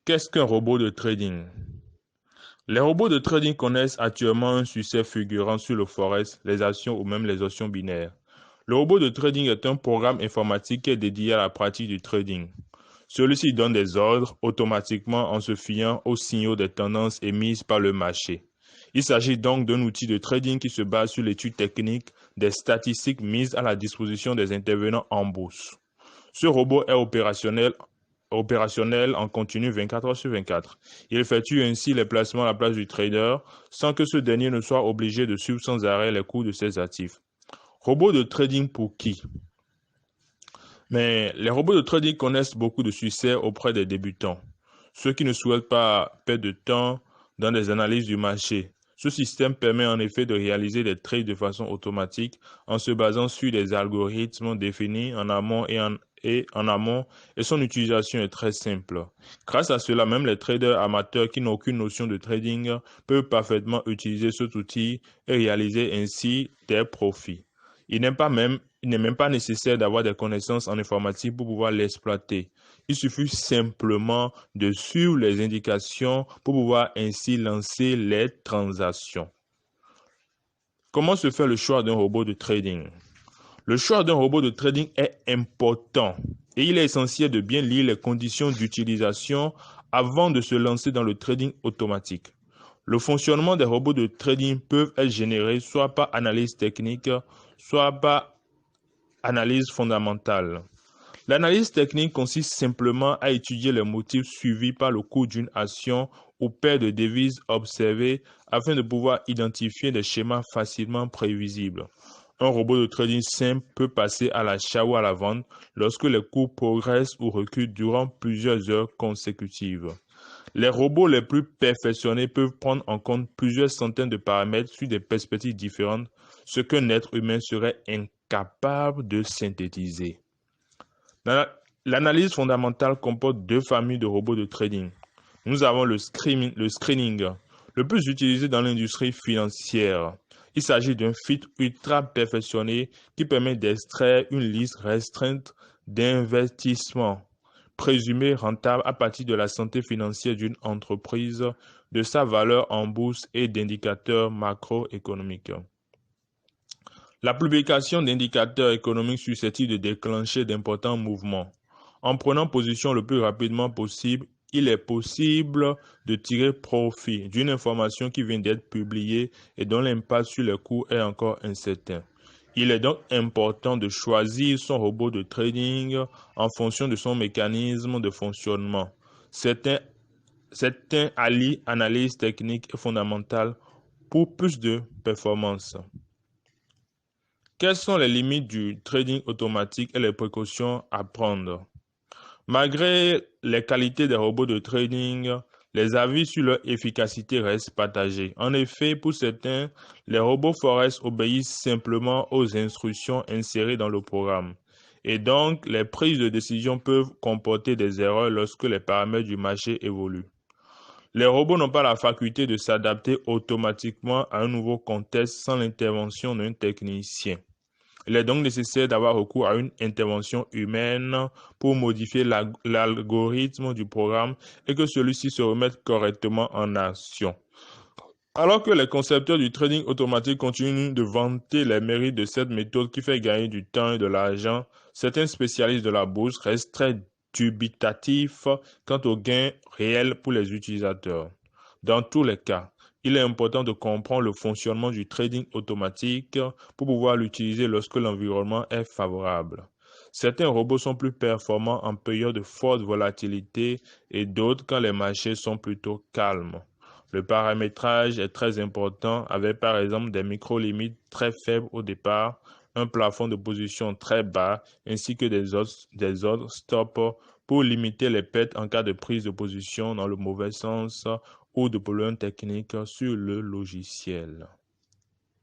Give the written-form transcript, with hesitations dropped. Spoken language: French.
Qu'est-ce qu'un robot de trading? Les robots de trading connaissent actuellement un succès fulgurant sur le forex, les actions ou même les options binaires. Le robot de trading est un programme informatique qui est dédié à la pratique du trading. Celui-ci donne des ordres automatiquement en se fiant aux signaux des tendances émises par le marché. Il s'agit donc d'un outil de trading qui se base sur l'étude technique des statistiques mises à la disposition des intervenants en bourse. Ce robot est opérationnel en continu 24 heures sur 24. Il effectue ainsi les placements à la place du trader sans que ce dernier ne soit obligé de suivre sans arrêt les cours de ses actifs. Robot de trading pour qui? Mais les robots de trading connaissent beaucoup de succès auprès des débutants, ceux qui ne souhaitent pas perdre de temps dans des analyses du marché. Ce système permet en effet de réaliser des trades de façon automatique en se basant sur des algorithmes définis en amont et son utilisation est très simple. Grâce à cela, même les traders amateurs qui n'ont aucune notion de trading peuvent parfaitement utiliser cet outil et réaliser ainsi des profits. Il n'est même pas nécessaire d'avoir des connaissances en informatique pour pouvoir l'exploiter. Il suffit simplement de suivre les indications pour pouvoir ainsi lancer les transactions. Comment se fait le choix d'un robot de trading? Le choix d'un robot de trading est important et il est essentiel de bien lire les conditions d'utilisation avant de se lancer dans le trading automatique. Le fonctionnement des robots de trading peuvent être générés soit par analyse technique, soit par analyse fondamentale. L'analyse technique consiste simplement à étudier les motifs suivis par le cours d'une action ou paire de devises observées afin de pouvoir identifier des schémas facilement prévisibles. Un robot de trading simple peut passer à l'achat ou à la vente lorsque les cours progressent ou reculent durant plusieurs heures consécutives. Les robots les plus perfectionnés peuvent prendre en compte plusieurs centaines de paramètres sur des perspectives différentes, ce qu'un être humain serait incapable de synthétiser. L'analyse fondamentale comporte deux familles de robots de trading. Nous avons le screening, le plus utilisé dans l'industrie financière. Il s'agit d'un filtre ultra perfectionné qui permet d'extraire une liste restreinte d'investissements présumés rentables à partir de la santé financière d'une entreprise, de sa valeur en bourse et d'indicateurs macroéconomiques. La publication d'indicateurs économiques susceptibles de déclencher d'importants mouvements. En prenant position le plus rapidement possible, il est possible de tirer profit d'une information qui vient d'être publiée et dont l'impact sur les cours est encore incertain. Il est donc important de choisir son robot de trading en fonction de son mécanisme de fonctionnement. Certains allient analyse technique et fondamentale pour plus de performance. Quelles sont les limites du trading automatique et les précautions à prendre? Malgré les qualités des robots de trading, les avis sur leur efficacité restent partagés. En effet, pour certains, les robots forex obéissent simplement aux instructions insérées dans le programme. Et donc, les prises de décision peuvent comporter des erreurs lorsque les paramètres du marché évoluent. Les robots n'ont pas la faculté de s'adapter automatiquement à un nouveau contexte sans l'intervention d'un technicien. Il est donc nécessaire d'avoir recours à une intervention humaine pour modifier l'algorithme du programme et que celui-ci se remette correctement en action. Alors que les concepteurs du trading automatique continuent de vanter les mérites de cette méthode qui fait gagner du temps et de l'argent, certains spécialistes de la bourse restent très dubitatifs quant aux gains réels pour les utilisateurs. Dans tous les cas, il est important de comprendre le fonctionnement du trading automatique pour pouvoir l'utiliser lorsque l'environnement est favorable. Certains robots sont plus performants en période de forte volatilité et d'autres quand les marchés sont plutôt calmes. Le paramétrage est très important avec par exemple des micro-limites très faibles au départ, un plafond de position très bas ainsi que des ordres stop pour limiter les pertes en cas de prise de position dans le mauvais sens ou de problèmes techniques sur le logiciel.